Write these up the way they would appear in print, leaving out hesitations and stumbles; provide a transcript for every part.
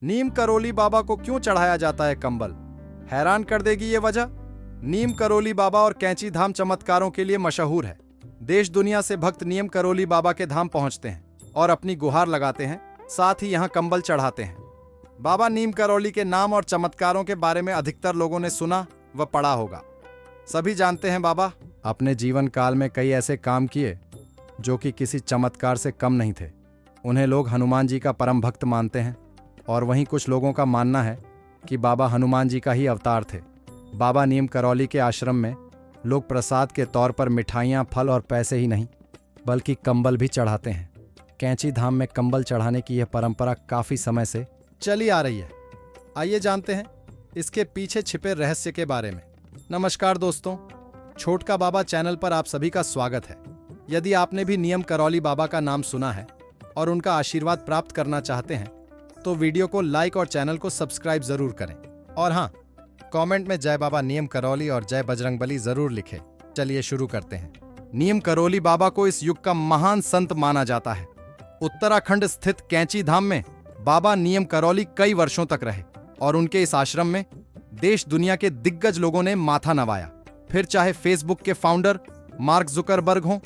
नीम करोली बाबा को क्यों चढ़ाया जाता है कंबल? हैरान कर देगी ये वजह। नीम करोली बाबा और कैंची धाम चमत्कारों के लिए मशहूर है। देश दुनिया से भक्त नीम करोली बाबा के धाम पहुंचते हैं और अपनी गुहार लगाते हैं, साथ ही यहां कंबल चढ़ाते हैं। बाबा नीम करोली के नाम और चमत्कारों के बारे में अधिकतर लोगों ने सुना व पढ़ा होगा। सभी जानते हैं बाबा अपने जीवन काल में कई ऐसे काम किए जो कि किसी चमत्कार से कम नहीं थे। उन्हें लोग हनुमान जी का परम भक्त मानते हैं और वहीं कुछ लोगों का मानना है कि बाबा हनुमान जी का ही अवतार थे। बाबा नीम करौली के आश्रम में लोग प्रसाद के तौर पर मिठाइयाँ, फल और पैसे ही नहीं बल्कि कंबल भी चढ़ाते हैं। कैंची धाम में कंबल चढ़ाने की यह परंपरा काफ़ी समय से चली आ रही है। आइए जानते हैं इसके पीछे छिपे रहस्य के बारे में। नमस्कार दोस्तों, छोटका बाबा चैनल पर आप सभी का स्वागत है। यदि आपने भी नीम करौली बाबा का नाम सुना है और उनका आशीर्वाद प्राप्त करना चाहते हैं तो वीडियो को लाइक और चैनल को सब्सक्राइब जरूर करें। और हाँ, कमेंट में जय बाबा नीम करौली और जय बजरंगबली जरूर लिखें। चलिए शुरू करते हैं। नीम करौली बाबा को इस युग का महान संत माना जाता है। उत्तराखंड स्थित कैंची धाम में बाबा नीम करौली कई वर्षों तक रहे और उनके इस आश्रम में देश दुनिया के दिग्गज लोगों ने माथा नवाया। फिर चाहे फेसबुक के फाउंडर मार्क जुकरबर्ग हों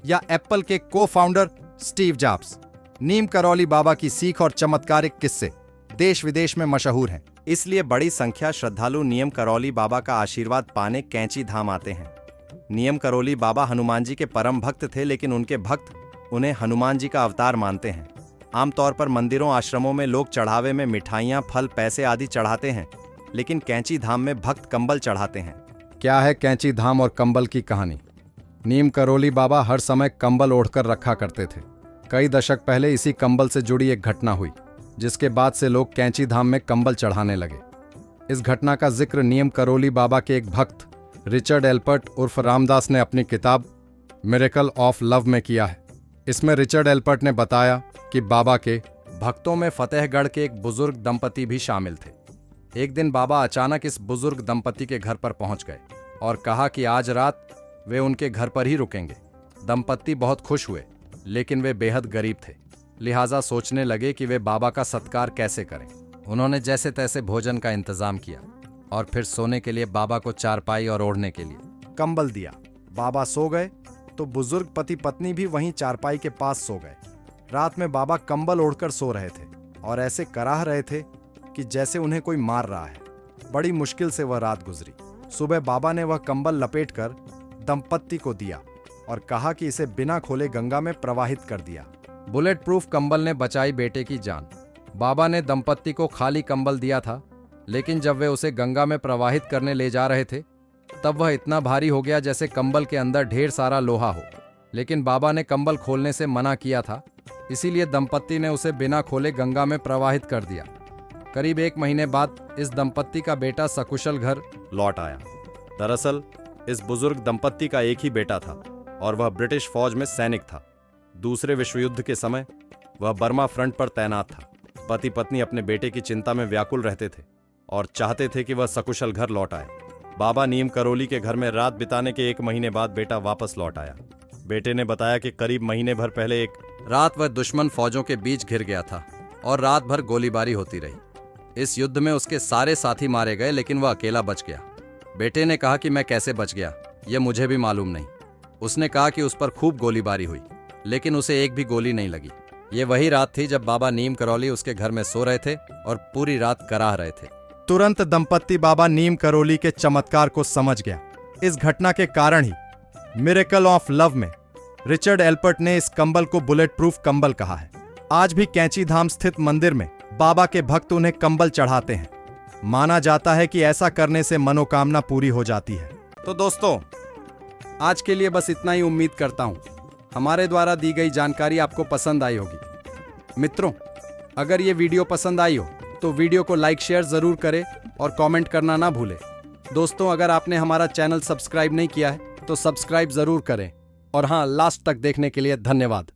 या एप्पल के को फाउंडर स्टीव जॉब्स, नीम करौली बाबा की सीख और चमत्कारिक किस्से देश विदेश में मशहूर हैं। इसलिए बड़ी संख्या श्रद्धालु नीम करौली बाबा का आशीर्वाद पाने कैंची धाम आते हैं। नीम करौली बाबा हनुमान जी के परम भक्त थे, लेकिन उनके भक्त उन्हें हनुमान जी का अवतार मानते हैं। आमतौर पर मंदिरों, आश्रमों में लोग चढ़ावे में मिठाइयाँ, फल, पैसे आदि चढ़ाते हैं, लेकिन कैंची धाम में भक्त कंबल चढ़ाते हैं। क्या है कैंची धाम और कंबल की कहानी? नीम करौली बाबा हर समय कंबल ओढ़कर रखा करते थे। कई दशक पहले इसी कंबल से जुड़ी एक घटना हुई, जिसके बाद से लोग कैंची धाम में कंबल चढ़ाने लगे। इस घटना का जिक्र नीम करौली बाबा के एक भक्त रिचर्ड एल्पर्ट उर्फ रामदास ने अपनी किताब मिरेकल ऑफ लव में किया है। इसमें रिचर्ड एल्पर्ट ने बताया कि बाबा के भक्तों में फतेहगढ़ के एक बुजुर्ग दंपति भी शामिल थे। एक दिन बाबा अचानक इस बुजुर्ग दंपति के घर पर पहुंच गए और कहा कि आज रात वे उनके घर पर ही रुकेंगे। दंपति बहुत खुश हुए, लेकिन वे बेहद गरीब थे, लिहाजा सोचने लगे कि वे बाबा का सत्कार कैसे करें। उन्होंने जैसे तैसे भोजन का इंतजाम किया और फिर सोने के लिए बाबा को चारपाई और ओढ़ने के लिए कंबल दिया। बाबा सो गए तो बुजुर्ग पति पत्नी भी वहीं चारपाई के पास सो गए। रात में बाबा कंबल ओढ़कर सो रहे थे और ऐसे कराह रहे थे कि जैसे उन्हें कोई मार रहा है। बड़ी मुश्किल से वह रात गुजरी। सुबह बाबा ने वह कंबल लपेटकर दंपत्ति को दिया और कहा कि इसे बिना खोले गंगा में प्रवाहित कर दिया। बुलेट प्रूफ कंबल ने बचाई बेटे की जान। बाबा ने दंपत्ति को खाली कंबल दिया था, लेकिन जब वे उसे गंगा में प्रवाहित करने ले जा रहे थे तब वह इतना भारी हो गया जैसे कंबल के अंदर ढेर सारा लोहा हो। लेकिन बाबा ने कंबल खोलने से मना किया था, इसीलिए दंपत्ति ने उसे बिना खोले गंगा में प्रवाहित कर दिया। करीब 1 महीने बाद इस दंपत्ति का बेटा सकुशल घर लौट आया। दरअसल इस बुजुर्ग दंपत्ति का एक ही बेटा था और वह ब्रिटिश फौज में सैनिक था। दूसरे विश्व युद्ध के समय वह बर्मा फ्रंट पर तैनात था। पति पत्नी अपने बेटे की चिंता में व्याकुल रहते थे और चाहते थे कि वह सकुशल घर लौट आए। बाबा नीम करौली के घर में रात बिताने के 1 महीने बाद बेटा वापस लौट आया। बेटे ने बताया कि करीब महीने भर पहले एक रात वह दुश्मन फौजों के बीच घिर गया था और रात भर गोलीबारी होती रही। इस युद्ध में उसके सारे साथी मारे गए, लेकिन वह अकेला बच गया। बेटे ने कहा कि मैं कैसे बच गया यह मुझे भी मालूम नहीं। उसने कहा कि उस पर खूब गोलीबारी हुई, लेकिन उसे एक भी गोली नहीं लगी। ये वही रात थी जब बाबा नीम करौली उसके घर में सो रहे थे और पूरी रात कराह रहे थे। तुरंत दंपत्ति बाबा नीम करौली के चमत्कार को समझ गया। इस घटना के कारण ही मिरेकल ऑफ लव में रिचर्ड एल्पर्ट ने इस कंबल को बुलेट प्रूफ कंबल कहा है। आज भी कैंची धाम स्थित मंदिर में बाबा के भक्त उन्हें कंबल चढ़ाते हैं। माना जाता है कि ऐसा करने से मनोकामना पूरी हो जाती है। तो दोस्तों, आज के लिए बस इतना ही। उम्मीद करता हूं हमारे द्वारा दी गई जानकारी आपको पसंद आई होगी। मित्रों, अगर ये वीडियो पसंद आई हो तो वीडियो को लाइक शेयर जरूर करें और कमेंट करना ना भूलें। दोस्तों, अगर आपने हमारा चैनल सब्सक्राइब नहीं किया है तो सब्सक्राइब जरूर करें। और हाँ, लास्ट तक देखने के लिए धन्यवाद।